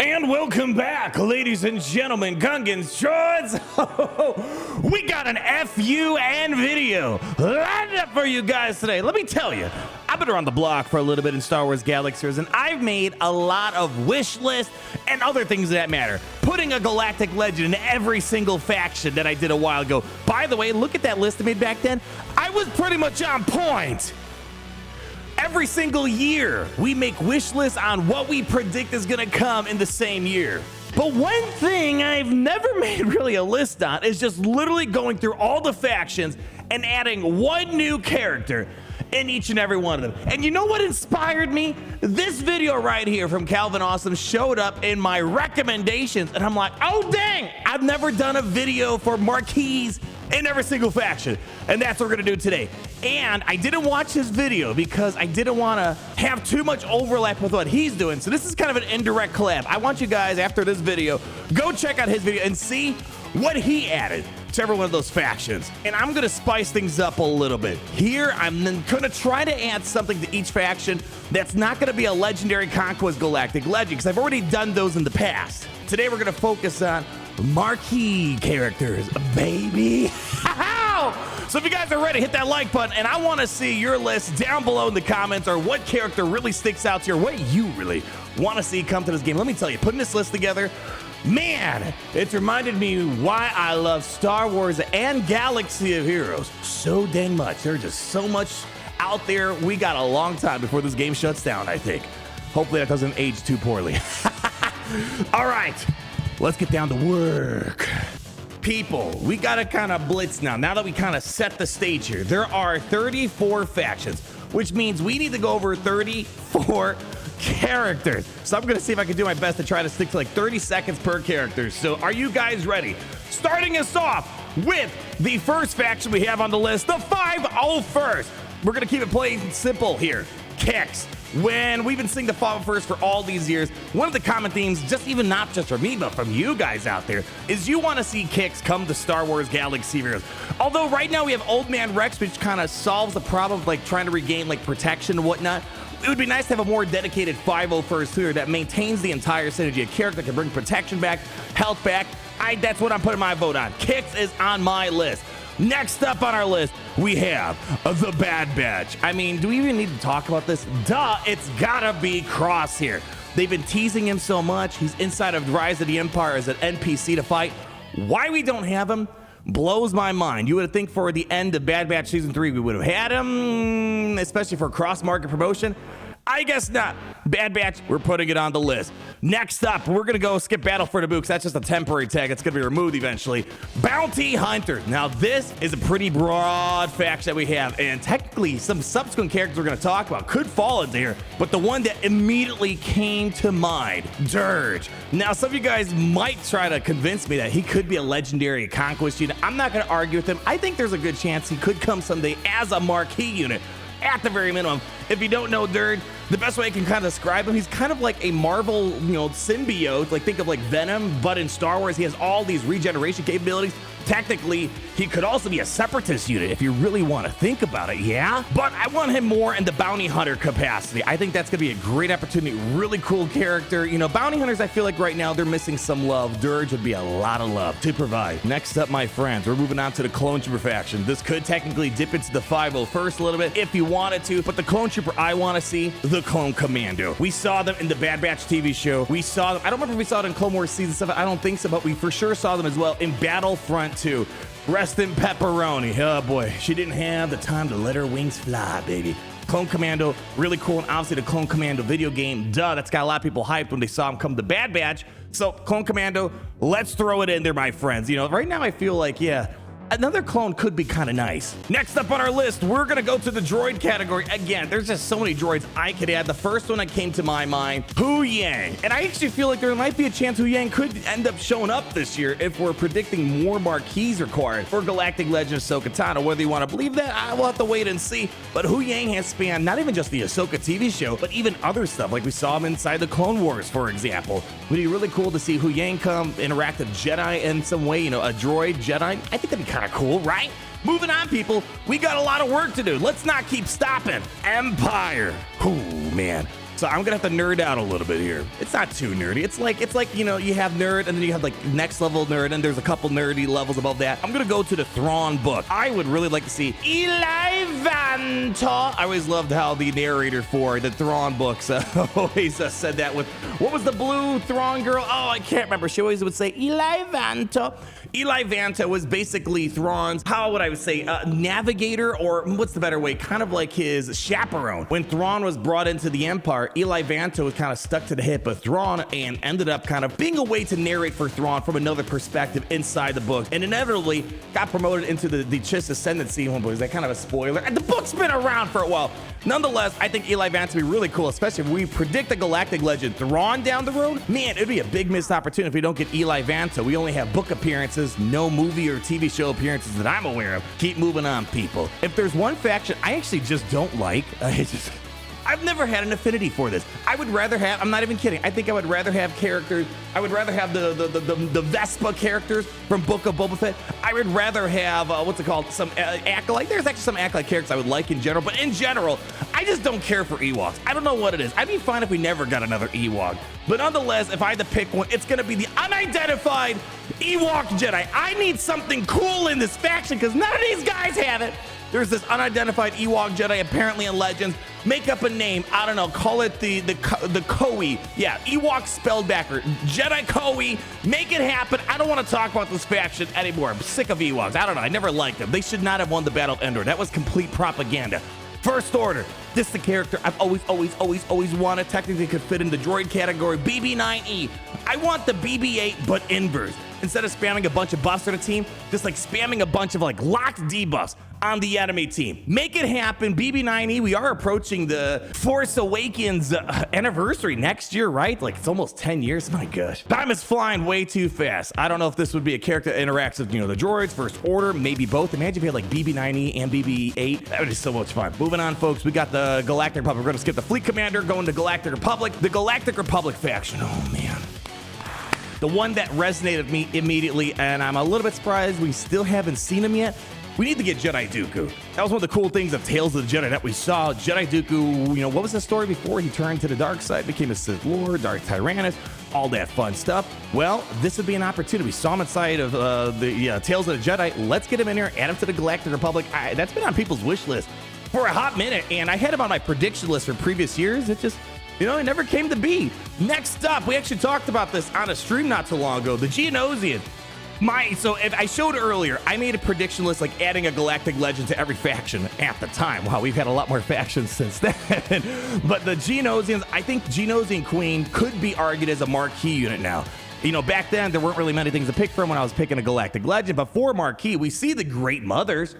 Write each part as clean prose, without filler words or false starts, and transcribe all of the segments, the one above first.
And welcome back, ladies and gentlemen, Gungans, Droids. We got an FUN video lined up for you guys today. Let me tell you, I've been around the block for a little bit in Star Wars Galaxies, and I've made a lot of wish lists and other things that matter, putting a galactic legend in every single faction that I did a while ago. By the way, look at that list I made back then. I was pretty much on point. Every single year, we make wish lists on what we predict is gonna come in the same year. But one thing I've never made really a list on is just literally going through all the factions and adding one new character in each and every one of them. And you know what inspired me? This video right here from Calvin Awesome showed up in my recommendations, and I'm like, oh dang, I've never done a video for marquees in every single faction, and that's what we're gonna do today. And I didn't watch his video because I didn't want to have too much overlap with what he's doing, so this is kind of an indirect collab. I want you guys, after this video, go check out his video and see what he added to every one of those factions. And I'm gonna spice things up a little bit. Here, I'm then gonna try to add something to each faction that's not gonna be a legendary Conquest Galactic legend, because I've already done those in the past. Today, we're gonna focus on marquee characters, baby. So if you guys are ready, hit that like button, and I want to see your list down below in the comments, or what character really sticks out to you, or what you really want to see come to this game. Let me tell you, putting this list together, man, it's reminded me why I love Star Wars and Galaxy of Heroes so dang much. There's just so much out there. We got a long time before this game shuts down, I think. Hopefully that doesn't age too poorly. All right, let's get down to work. People, we gotta kind of blitz now that we kind of set the stage here. There are 34 factions, which means we need to go over 34 characters. So I'm gonna see if I can do my best to try to stick to like 30 seconds per character. So are you guys ready? Starting us off with the first faction we have on the list, the 501st. We're gonna keep it plain simple here. Kicks. When we've been singing the 501st for all these years, one of the common themes, not just from me, but from you guys out there, is you want to see Kicks come to Star Wars Galaxy Heroes. Although right now we have Old Man Rex, which kind of solves the problem of like trying to regain like protection and whatnot. It would be nice to have a more dedicated 501st here that maintains the entire synergy. A character that can bring protection back, health back. That's what I'm putting my vote on. Kicks is on my list. Next up on our list, we have the Bad Batch. I mean, do we even need to talk about this? Duh, it's gotta be Cross here. They've been teasing him so much. He's inside of Rise of the Empire as an NPC to fight. Why we don't have him blows my mind. You would think for the end of Bad Batch Season 3, we would have had him, especially for cross-market promotion. I guess not. Bad Batch, we're putting it on the list. Next up, we're gonna go skip Battle for Naboo, because that's just a temporary tag. It's gonna be removed eventually. Bounty Hunter. Now this is a pretty broad faction that we have, and technically some subsequent characters we're gonna talk about could fall into here, but the one that immediately came to mind, Dirge. Now some of you guys might try to convince me that he could be a legendary conquest unit. I'm not gonna argue with him. I think there's a good chance he could come someday as a marquee unit. At the very minimum, if you don't know Dirge, the best way I can kind of describe him, he's kind of like a Marvel, symbiote. Like think of like Venom, but in Star Wars, he has all these regeneration capabilities. Technically, he could also be a Separatist unit if you really want to think about it, yeah? But I want him more in the bounty hunter capacity. I think that's gonna be a great opportunity, really cool character. Bounty hunters, I feel like right now they're missing some love. Dirge would be a lot of love to provide. Next up, my friends, we're moving on to the Clone Trooper faction. This could technically dip into the 501st a little bit if you wanted to, but the Clone Trooper I want to see, the Clone Commando. We saw them in the Bad Batch TV show. We saw them, I don't remember if we saw it in Clone Wars Season 7, I don't think so, but we for sure saw them as well in Battlefront 2. Rest in pepperoni. Oh boy, she didn't have the time to let her wings fly, baby. Clone Commando, really cool, and obviously the Clone Commando video game, that's got a lot of people hyped when they saw him come to Bad Batch. So Clone Commando, let's throw it in there, my friends. Right now I feel like, yeah, another clone could be kind of nice. Next up on our list, we're gonna go to the droid category. Again, there's just so many droids I could add. The first one that came to my mind, Hu Yang. And I actually feel like there might be a chance Hu Yang could end up showing up this year if we're predicting more marquees required for Galactic Legend of Ahsoka Tano. Whether you want to believe that, I will have to wait and see. But Hu Yang has spanned not even just the Ahsoka TV show, but even other stuff. Like we saw him inside the Clone Wars, for example. Would be really cool to see Hu Yang come interact with Jedi in some way, a droid Jedi. I think that'd be kind of cool, right? Moving on, people, we got a lot of work to do. Let's not keep stopping. Empire. Oh man, So I'm gonna have to nerd out a little bit here. It's not too nerdy. It's like you know, you have nerd and then you have like next level nerd and there's a couple nerdy levels above that. I'm gonna go to the Thrawn book. I would really like to see Eli Vanto. I always loved how the narrator for the Thrawn books always said that with, what was the blue Thrawn girl? Oh, I can't remember. She always would say Eli Vanto. Eli Vanto was basically Thrawn's, how would I say, navigator, or what's the better way? Kind of like his chaperone. When Thrawn was brought into the Empire, Eli Vanto was kind of stuck to the hip of Thrawn and ended up kind of being a way to narrate for Thrawn from another perspective inside the book, and inevitably got promoted into the Chiss Ascendancy. Was that kind of a spoiler? And the book's been around for a while. Nonetheless, I think Eli Vanto would be really cool, especially if we predict the Galactic legend Thrawn down the road. Man, it'd be a big missed opportunity if we don't get Eli Vanto. We only have book appearances, no movie or TV show appearances that I'm aware of. Keep moving on, people. If there's one faction I actually just don't like, I've never had an affinity for this. I would rather have, I'm not even kidding, I think I would rather have characters, I would rather have the Vespa characters from Book of Boba Fett. I would rather have, what's it called, some Acolyte. There's actually some Acolyte characters I would like in general, but in general, I just don't care for Ewoks. I don't know what it is. I'd be fine if we never got another Ewok. But nonetheless, if I had to pick one, it's gonna be the unidentified Ewok Jedi. I need something cool in this faction because none of these guys have it. There's this unidentified Ewok Jedi apparently in Legends. Make up a name. I don't know. Call it the Koei. Yeah, Ewok spelled backward. Jedi Koei. Make it happen. I don't want to talk about this faction anymore. I'm sick of Ewoks. I don't know. I never liked them. They should not have won the Battle of Endor. That was complete propaganda. First Order. This is the character I've always wanted. Technically could fit in the droid category. BB-9E. I want the BB-8 but inverse. Instead of spamming a bunch of buffs on a team, just like spamming a bunch of like locked debuffs on the enemy team. Make it happen. BB-9E, we are approaching the Force Awakens anniversary next year, right? Like it's almost 10 years, my gosh. Time is flying way too fast. I don't know if this would be a character that interacts with, you know, the droids, First Order, maybe both. Imagine if you had like BB-9E and BB-8. That would be so much fun. Moving on, folks, we got the Galactic Republic. We're gonna skip the Fleet Commander, going to Galactic Republic. The Galactic Republic faction, oh man. The one that resonated with me immediately, and I'm a little bit surprised we still haven't seen him yet. We need to get Jedi Dooku. That was one of the cool things of Tales of the Jedi that we saw. Jedi Dooku, you know, what was the story before he turned to the dark side, became a Sith Lord, Dark Tyrannus, all that fun stuff. Well, this would be an opportunity. We saw him inside of the Tales of the Jedi. Let's get him in here, add him to the Galactic Republic. That's been on people's wish list for a hot minute, and I had him on my prediction list for previous years. It just, you know, it never came to be. Next up, we actually talked about this on a stream not too long ago, the Geonosians. So if I showed earlier, I made a prediction list like adding a Galactic legend to every faction at the time. Wow, we've had a lot more factions since then. But the Geonosians, I think Geonosian Queen could be argued as a marquee unit now. You know, back then, there weren't really many things to pick from when I was picking a Galactic legend, but for marquee, we see the Great Mothers.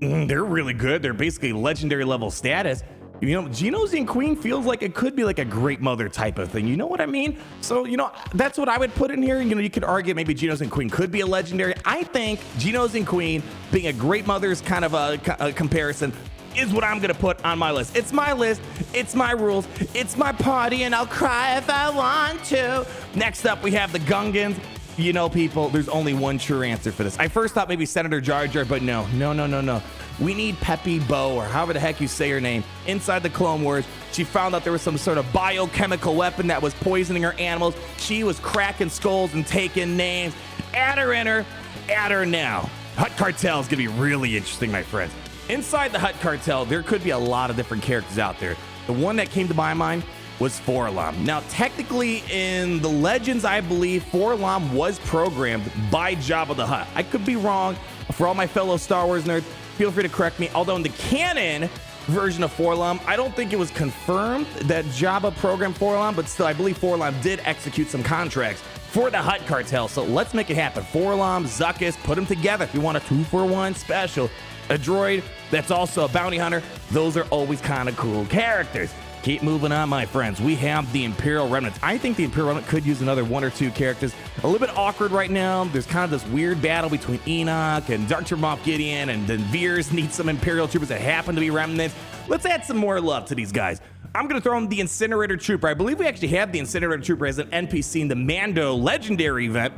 They're really good. They're basically legendary level status. You know, Geonosian Queen feels like it could be like a Great Mother type of thing. You know what I mean? So, you know, that's what I would put in here. You know, you could argue maybe Geonosian Queen could be a legendary. I think Geonosian Queen being a Great Mother's kind of a comparison is what I'm going to put on my list. It's my list. It's my rules. It's my party, and I'll cry if I want to. Next up, we have the Gungans. You know, people, there's only one true answer for this. I first thought maybe Senator Jar Jar, but no. We need Peppy Bo, or however the heck you say her name, inside the Clone Wars. She found out there was some sort of biochemical weapon that was poisoning her animals. She was cracking skulls and taking names. Add her in her. Add her now. Hutt Cartel is going to be really interesting, my friends. Inside the Hutt Cartel, there could be a lot of different characters out there. The one that came to my mind was 4-LOM. Now, technically, in the Legends, I believe 4-LOM was programmed by Jabba the Hutt. I could be wrong. For all my fellow Star Wars nerds, feel free to correct me. Although in the canon version of 4-LOM, I don't think it was confirmed that Jabba programmed 4-LOM, but still, I believe 4-LOM did execute some contracts for the Hutt Cartel. So let's make it happen. 4-LOM, Zuckuss, put them together. If you want a 2-for-1 special, a droid that's also a bounty hunter, those are always kind of cool characters. Keep moving on, my friends. We have the Imperial Remnants. I think the Imperial Remnant could use another 1 or 2 characters. A little bit awkward right now. There's kind of this weird battle between Enoch and Dark Trooper Moff Gideon, and then Veers needs some Imperial troopers that happen to be Remnants. Let's add some more love to these guys. I'm going to throw in the Incinerator Trooper. I believe we actually have the Incinerator Trooper as an NPC in the Mando Legendary event,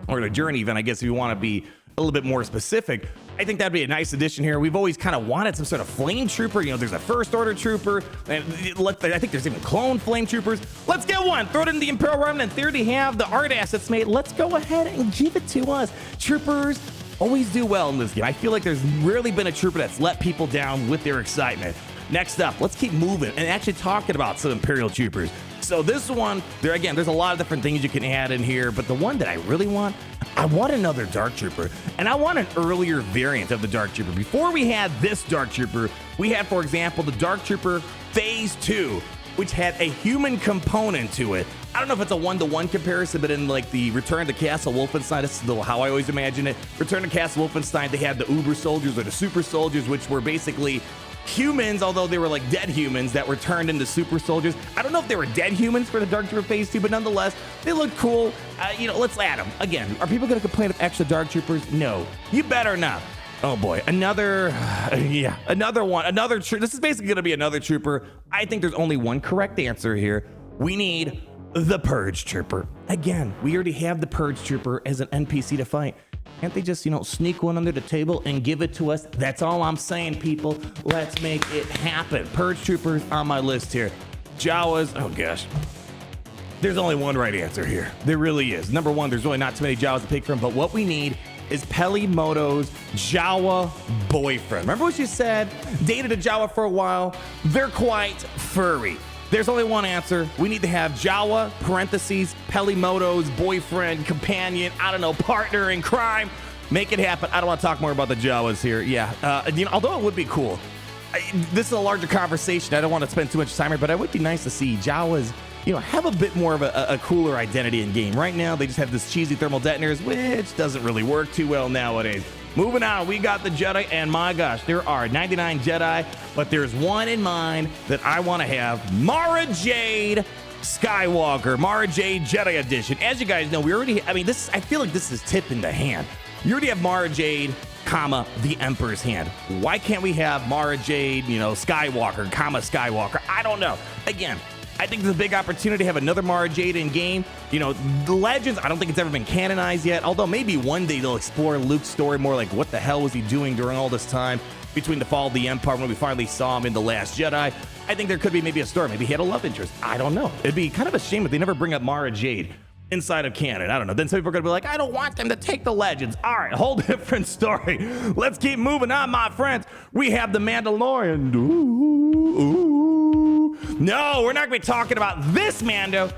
or the Journey event, I guess, if you want to be a little bit more specific. I think that'd be a nice addition here. We've always kind of wanted some sort of flame trooper. You know, there's a first order trooper, and I think there's even clone flame troopers. Let's get one. Throw it in the Imperial Remnant. They already have the art assets made. Let's go ahead and give it to us. Troopers always do well in this game. I feel like there's rarely been a trooper that's let people down with their excitement. Next up, let's keep moving and actually talking about some Imperial troopers. So this one, there's a lot of different things you can add in here, but the one that I really want, I want another Dark Trooper, and I want an earlier variant of the Dark Trooper. Before we had this Dark Trooper, we had, for example, the Dark Trooper Phase 2, which had a human component to it. I don't know if it's a one-to-one comparison, but in like the Return to Castle Wolfenstein, this is how I always imagine it. Return to Castle Wolfenstein, they had the Uber Soldiers or the Super Soldiers, which were basically humans, although they were like dead humans that were turned into super soldiers. I don't know if they were dead humans for the Dark Trooper Phase 2, but nonetheless, they look cool. Let's add them. Again, are people going to complain of extra Dark Troopers? No. You better not. Oh boy, another one. This is basically going to be another trooper. I think there's only one correct answer here. We need the Purge Trooper. Again, we already have the Purge Trooper as an NPC to fight. Can't they just, sneak one under the table and give it to us? That's all I'm saying, people. Let's make it happen. Purge Troopers on my list here. Jawas, oh gosh. There's only one right answer here. There really is. Number one, there's really not too many Jawas to pick from, but what we need is Peli Motto's Jawa boyfriend. Remember what she said? Dated a Jawa for a while. They're quite furry. There's only one answer. We need to have Jawa, parentheses, Peli Motto's boyfriend, companion, partner in crime. Make it happen. I don't want to talk more about the Jawas here. Yeah, although it would be cool. This is a larger conversation. I don't want to spend too much time here, but it would be nice to see Jawas, have a bit more of a cooler identity in game. Right now, they just have this cheesy thermal detonators, which doesn't really work too well nowadays. Moving on, we got the Jedi, and my gosh, there are 99 Jedi, but there's one in mind that I want to have. Mara Jade Skywalker, Mara Jade Jedi Edition. As you guys know, I feel like this is tip in the hand. You already have Mara Jade, the Emperor's hand. Why can't we have Mara Jade, Skywalker, Skywalker? I don't know. Again, I think there's a big opportunity to have another Mara Jade in game. The Legends, I don't think it's ever been canonized yet, although maybe one day they'll explore Luke's story more, like what the hell was he doing during all this time between the fall of the Empire when we finally saw him in The Last Jedi. I think there could be maybe a story. Maybe he had a love interest. I don't know. It'd be kind of a shame if they never bring up Mara Jade inside of canon. I don't know. Then some people are going to be like, I don't want them to take the Legends. All right, whole different story. Let's keep moving on, my friends. We have the Mandalorian. No, we're not going to be talking about this Mando.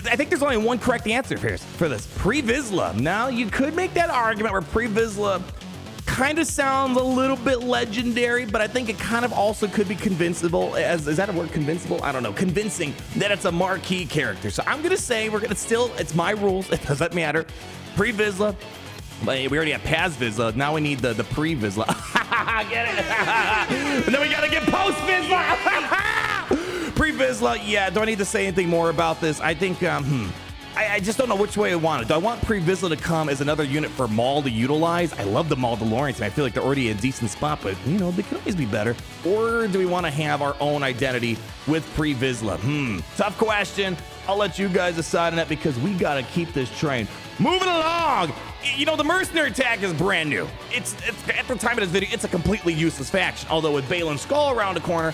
I think there's only one correct answer for this. Pre Vizsla. Now, you could make that argument where Pre Vizsla kind of sounds a little bit legendary, but I think it kind of also could be convincible. Is that a word, convincible? I don't know. Convincing that it's a marquee character. So I'm going to say it's my rules. It doesn't matter. Pre Vizsla. We already have Paz Vizsla. Now we need the Pre Vizsla. Get it? And then we got to get Post Vizsla. Pre Vizsla, yeah, do I need to say anything more about this? I think, I just don't know which way I want it. Do I want Pre Vizsla to come as another unit for Maul to utilize? I love the Mandalorians, and I feel like they're already a decent spot, but, they could always be better. Or do we want to have our own identity with Pre Vizsla? Tough question. I'll let you guys decide on that because we got to keep this train moving along. The mercenary tag is brand new. It's at the time of this video, it's a completely useless faction. Although with Baylan Skull around the corner,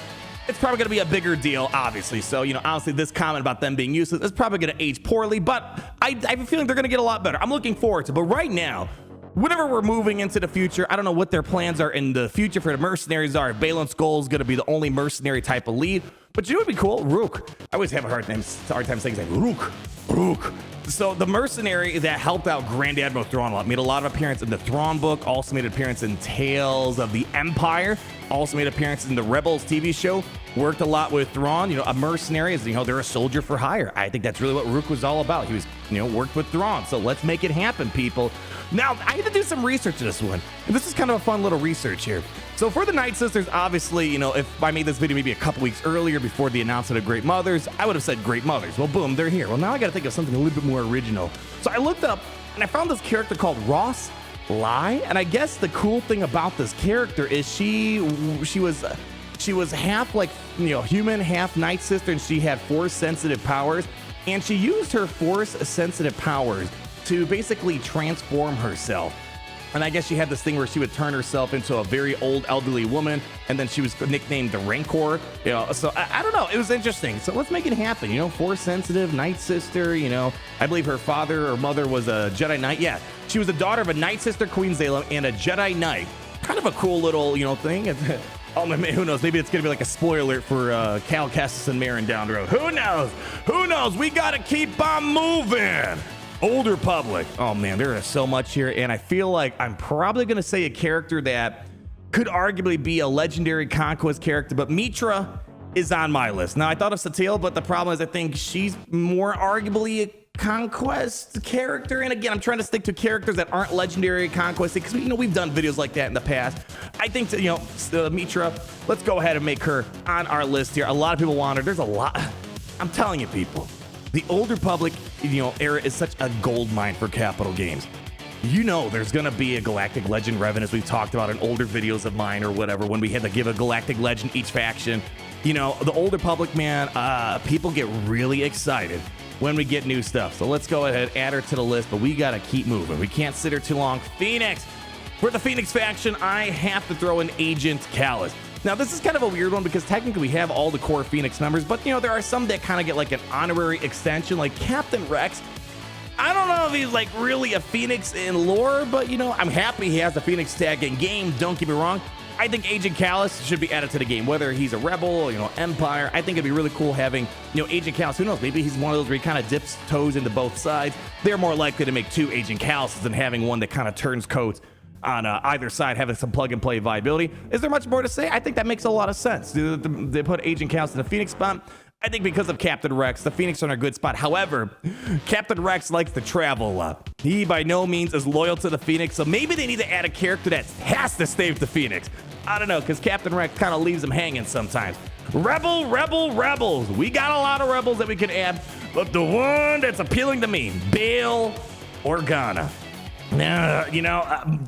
it's probably going to be a bigger deal, obviously. So, honestly, this comment about them being useless is probably going to age poorly, but I have a feeling they're going to get a lot better. I'm looking forward to it. But right now, whenever we're moving into the future, I don't know what their plans are in the future for the mercenaries are. Baylan Skull is going to be the only mercenary type of lead. But you know what would be cool? Rook. I always have a hard time saying that. Rook. So the mercenary that helped out Grand Admiral Thrawn a lot, made a lot of appearance in the Thrawn book, also made an appearance in Tales of the Empire, also made appearances in the Rebels TV show, worked a lot with Thrawn. A mercenary is, they're a soldier for hire. I think that's really what Rook was all about. He was, worked with Thrawn. So let's make it happen, people. Now, I had to do some research to this one. And this is kind of a fun little research here. So for the Nightsisters, obviously, if I made this video maybe a couple weeks earlier before the announcement of Great Mothers, I would have said Great Mothers. Well, boom, they're here. Well, now I got to think of something a little bit more original. So I looked up and I found this character called Ross Lai. And I guess the cool thing about this character is she was half like, human, half Nightsister, and she had Force-sensitive powers. And she used her Force-sensitive powers to basically transform herself And I guess she had this thing where she would turn herself into a very old elderly woman, and then she was nicknamed the Rancor. You know, so I don't know. It was interesting. So let's make it happen. You know, Force sensitive, Nightsister. You know, I believe her father or mother was a Jedi Knight. Yeah, she was the daughter of a Nightsister, Queen Zayla, and a Jedi Knight. Kind of a cool little, you know, thing. Oh, who knows? Maybe it's going to be like a spoiler alert for Cal Kestis and Marin down the road. Who knows? Who knows? We got to keep on moving. Old Republic. Oh, man, there is so much here. And I feel like I'm probably going to say a character that could arguably be a legendary conquest character. But Mitra is on my list. Now, I thought of Satele, but the problem is I think she's more arguably a conquest character. And again, I'm trying to stick to characters that aren't legendary conquest because, you know, we've done videos like that in the past. I think that, you know, Mitra, let's go ahead and make her on our list here. A lot of people want her. There's a lot. I'm telling you, people, the Old Republic, you know, era is such a gold mine for Capital Games. You know, there's gonna be a Galactic Legend Revan, as we've talked about in older videos of mine or whatever, when we had to give a Galactic Legend each faction. You know, the Old Republic, man, people get really excited when we get new stuff. So let's go ahead, add her to the list, but we gotta keep moving. We can't sit her too long. Phoenix. For the Phoenix faction, I have to throw in Agent Kallus. Now, this is kind of a weird one because technically we have all the core Phoenix members, but, you know, there are some that kind of get like an honorary extension, like Captain Rex. I don't know if he's like really a Phoenix in lore, but, you know, I'm happy he has the Phoenix tag in game. Don't get me wrong. I think Agent Kallus should be added to the game, whether he's a rebel, you know, Empire. I think it'd be really cool having, you know, Agent Kallus. Who knows? Maybe he's one of those where he kind of dips toes into both sides. They're more likely to make two Agent Kalluses than having one that kind of turns coats on either side, having some plug and play viability. Is there much more to say? I think that makes a lot of sense. They put Agent Kallus in the Phoenix spot. I think because of Captain Rex, the Phoenix are in a good spot. However, Captain Rex likes to travel a lot. He by no means is loyal to the Phoenix, so maybe they need to add a character that has to stay with the Phoenix. I don't know, because Captain Rex kind of leaves him hanging sometimes. Rebels. We got a lot of rebels that we can add, but the one that's appealing to me, Bail Organa. Now, you know,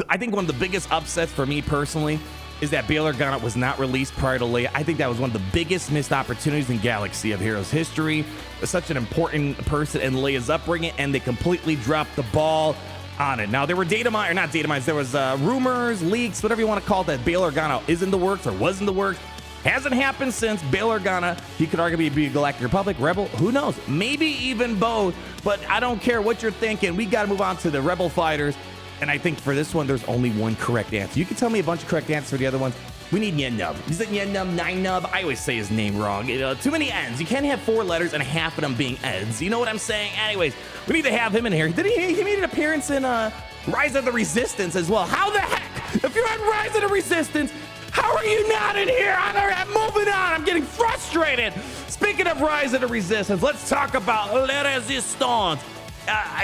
I think one of the biggest upsets for me personally is that Bail Organa was not released prior to Leia. I think that was one of the biggest missed opportunities in Galaxy of Heroes history. It's such an important person in Leia's upbringing, and they completely dropped the ball on it. Now, there were not data mines, there was rumors, leaks, whatever you want to call it, that Bail Organa is in the works or was in the works. Hasn't happened since. Bail Organa, he could arguably be a Galactic Republic rebel. Who knows? Maybe even both. But I don't care what you're thinking. We got to move on to the rebel fighters. And I think for this one, there's only one correct answer. You can tell me a bunch of correct answers for the other ones. We need Yen Nub. Is it Yen Nub, Nine Nub? I always say his name wrong. Too many N's. You can't have 4 letters and half of them being Eds. You know what I'm saying? Anyways, we need to have him in here. He made an appearance in Rise of the Resistance as well. How the heck? If you're on Rise of the Resistance, how are you not in here? I'm moving on. I'm getting frustrated. Speaking of Rise of the Resistance, let's talk about La Resistance.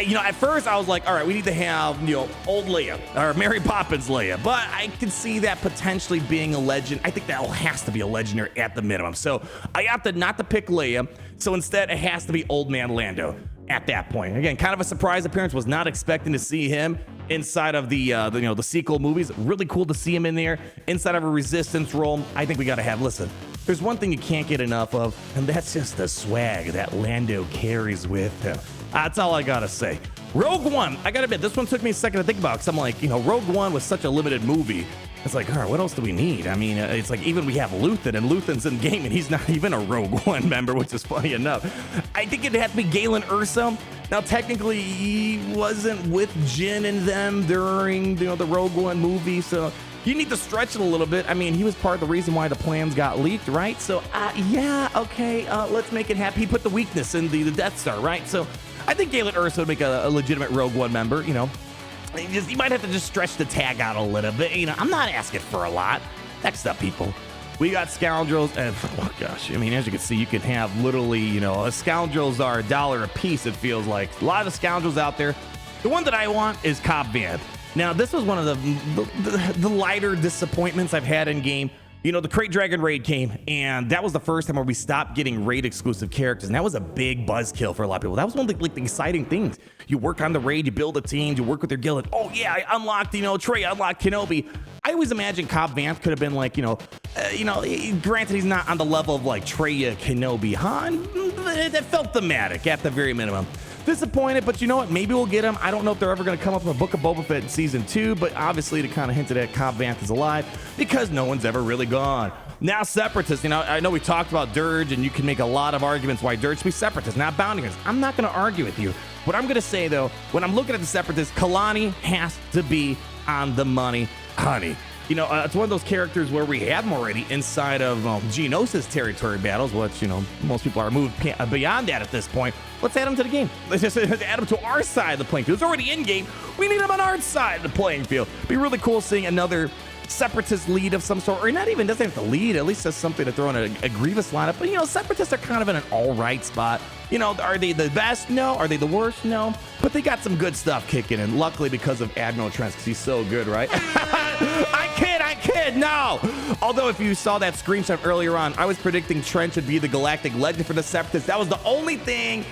You know, at first I was like, all right, we need to have, you know, old Leia or Mary Poppins Leia, but I can see that potentially being a legend. I think that has to be a legendary at the minimum. So I opted not to pick Leia. So instead it has to be Old Man Lando at that point. Again, kind of a surprise appearance. Was not expecting to see him inside of the sequel movies. Really cool to see him in there inside of a Resistance role. I think we got to have, listen, there's one thing you can't get enough of, and that's just the swag that Lando carries with him. That's all I gotta say. Rogue One, I gotta admit, this one took me a second to think about because I'm like, you know, Rogue One was such a limited movie. It's like, all right, what else do we need? I mean, it's like even we have Luthen, and Luthen's in game, and he's not even a Rogue One member, which is funny enough. I think it'd have to be Galen Erso. Now, technically, he wasn't with Jin and them during, you know, the Rogue One movie, so you need to stretch it a little bit. I mean, he was part of the reason why the plans got leaked, right? So, yeah, okay, let's make it happen. He put the weakness in the Death Star, right? So I think Galen Erso would make a legitimate Rogue One member, you know. You might have to just stretch the tag out a little bit. You know, I'm not asking for a lot. Next up, people, we got Scoundrels, and oh gosh, I mean, as you can see, you can have literally, you know, Scoundrels are $1 a piece, it feels like. A lot of Scoundrels out there. The one that I want is Cobb Vanth. Now, this was one of the lighter disappointments I've had in game. You know, the Crate Dragon raid came, and that was the first time where we stopped getting raid exclusive characters, and that was a big buzzkill for a lot of people. That was one of the exciting things. You work on the raid, you build a team, you work with your guild, and oh yeah, I unlocked, you know, Trey, unlocked Kenobi. I always imagined Cobb Vanth could have been like, granted he's not on the level of like Trey Kenobi Han, it felt thematic at the very minimum. Disappointed, but you know what? Maybe we'll get them. I don't know if they're ever going to come up with a Book of Boba Fett in season 2, but obviously to kind of hint at Cobb Vanth is alive because no one's ever really gone. Now Separatists, you know, I know we talked about Dirge, and you can make a lot of arguments why Dirge should be Separatist, not Bounty Hunters. I'm not going to argue with you. What I'm going to say, though, when I'm looking at the Separatists, Kalani has to be on the money, honey. You know, it's one of those characters where we had them already inside of Geonosis territory battles, which, you know, most people are moved beyond that at this point. Let's add them to the game. Let's just add them to our side of the playing field. It's already in game. We need them on our side of the playing field. It'd be really cool seeing another Separatist lead of some sort, or not even doesn't have to lead, at least has something to throw in a Grievous lineup. But, you know, Separatists are kind of in an all right spot. You know, are they the best? No. Are they the worst? No. But they got some good stuff kicking in. Luckily, because of Admiral Trent, because he's so good, right? I kid, no. Although, if you saw that screenshot earlier on, I was predicting Trent should be the Galactic Legend for the Separatists. That was the only thing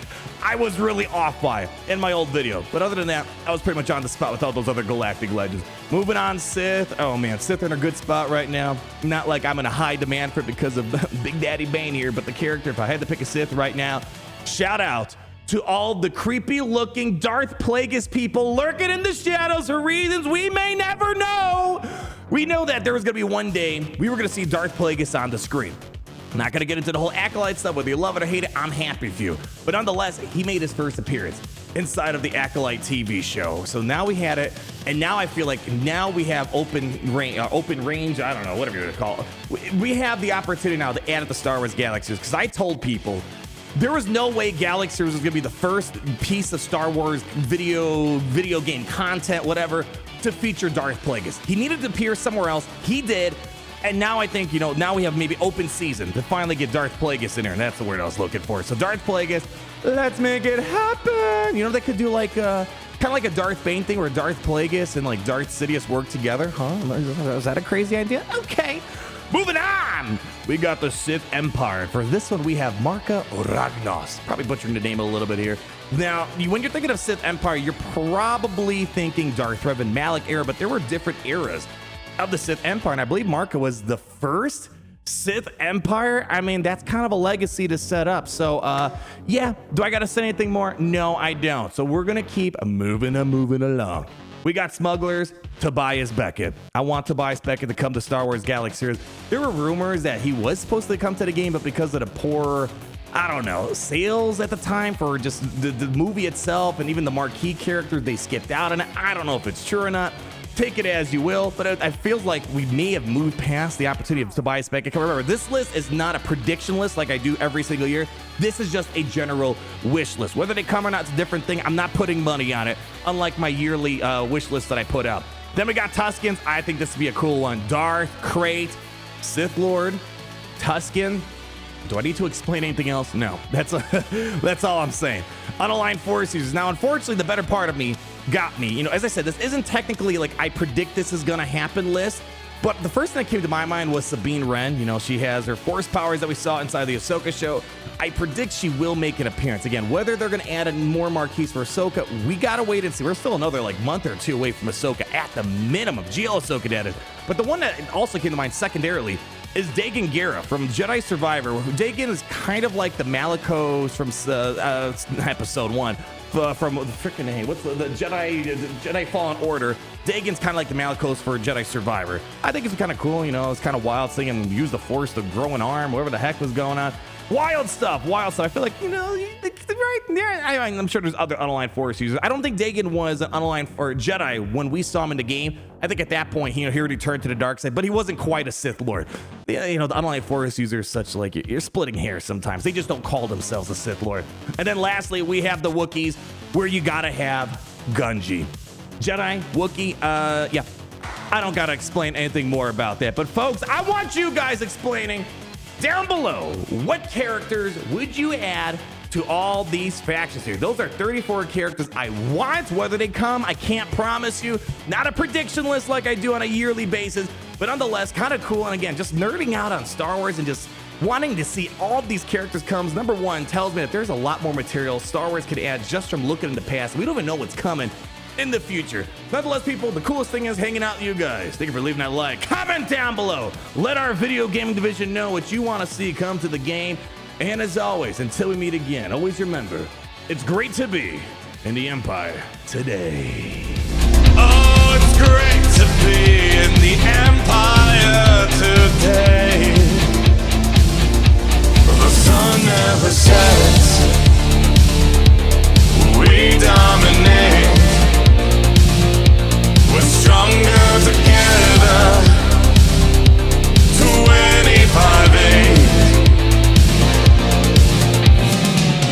I was really off by in my old video. But other than that, I was pretty much on the spot with all those other Galactic Legends. Moving on, Sith. Oh, man, Sith are in a good spot right now. Not like I'm in a high demand for it because of Big Daddy Bane here, but the character, if I had to pick a Sith right now, shout out to all the creepy looking Darth Plagueis people lurking in the shadows for reasons we may never know. We know that there was going to be one day we were going to see Darth Plagueis on the screen. I'm not going to get into the whole Acolyte stuff. Whether you love it or hate it, I'm happy for you. But nonetheless, he made his first appearance inside of the Acolyte TV show. So now we had it, and now I feel like now we have open range, I don't know, whatever you would call it. We have the opportunity now to add it to Star Wars Galaxies, because I told people there was no way Galaxies was going to be the first piece of Star Wars video game content, whatever, to feature Darth Plagueis. He needed to appear somewhere else. He did. And now I think, you know, now we have maybe open season to finally get Darth Plagueis in there. And that's the word I was looking for. So Darth Plagueis, let's make it happen. You know, they could do like kind of like a Darth Bane thing where Darth Plagueis and like Darth Sidious work together. Huh? Is that a crazy idea? Okay. Moving on, we got the Sith Empire. For this one, we have Marka Ragnos. Probably butchering the name a little bit here. Now, when you're thinking of Sith Empire, you're probably thinking Darth Revan Malak era, but there were different eras of the Sith Empire, and I believe Marka was the first Sith Empire. I mean, that's kind of a legacy to set up. So, yeah, do I got to say anything more? No, I don't. So we're going to keep moving along. We got Smugglers, Tobias Beckett. I want Tobias Beckett to come to Star Wars Galaxies. There were rumors that he was supposed to come to the game, but because of the poor, I don't know, sales at the time for just the movie itself and even the marquee characters, they skipped out on it. I don't know if it's true or not. Take it as you will, but it feels like we may have moved past the opportunity of Tobias Beckett. Remember, this list is not a prediction list like I do every single year. This is just a general wish list. Whether they come or not, it's a different thing. I'm not putting money on it, unlike my yearly wish list that I put out. Then we got Tuskens. I think this would be a cool one. Darth, Krayt, Sith Lord, Tusken. Do I need to explain anything else? No, that's all I'm saying. Unaligned Force users. Now, unfortunately, the better part of me got me. You know, as I said, this isn't technically like I predict this is going to happen list, but the first thing that came to my mind was Sabine Wren. You know, she has her Force powers that we saw inside the Ahsoka show. I predict she will make an appearance. Again, whether they're going to add more marquees for Ahsoka, we got to wait and see. We're still another like month or two away from Ahsoka at the minimum. GL Ahsoka added. But the one that also came to mind secondarily is Dagan Gera from Jedi Survivor. Dagan is kind of like the Malicos from episode 1. From the freaking name, what's the Jedi Fallen Order? Dagan's kind of like the Malicos for Jedi Survivor. I think it's kind of cool, you know, it's kind of wild seeing him use the Force to grow an arm, whatever the heck was going on. Wild stuff. I feel like, you know, right there. I'm sure there's other unaligned Force users. I don't think Dagan was an unaligned or Jedi when we saw him in the game. I think at that point, he already turned to the dark side, but he wasn't quite a Sith Lord. You know, the unaligned Force users, such like you're splitting hairs sometimes. They just don't call themselves a Sith Lord. And then lastly, we have the Wookiees, where you gotta have Gungi. Jedi, Wookiee, yeah. I don't gotta explain anything more about that. But folks, I want you guys explaining down below, what characters would you add to all these factions here? Those are 34 characters I want. Whether they come, I can't promise you. Not a prediction list like I do on a yearly basis, but nonetheless, kind of cool. And again, just nerding out on Star Wars and just wanting to see all of these characters comes. Number one, tells me that there's a lot more material Star Wars could add just from looking in the past. We don't even know what's coming in the future. Nonetheless, people, the coolest thing is hanging out with you guys. Thank you for leaving that like. Comment down below. Let our video gaming division know what you want to see come to the game. And as always, until we meet again, always remember, It's great to be in the Empire today. Oh, it's great to be in the Empire today. The sun never sets. We die.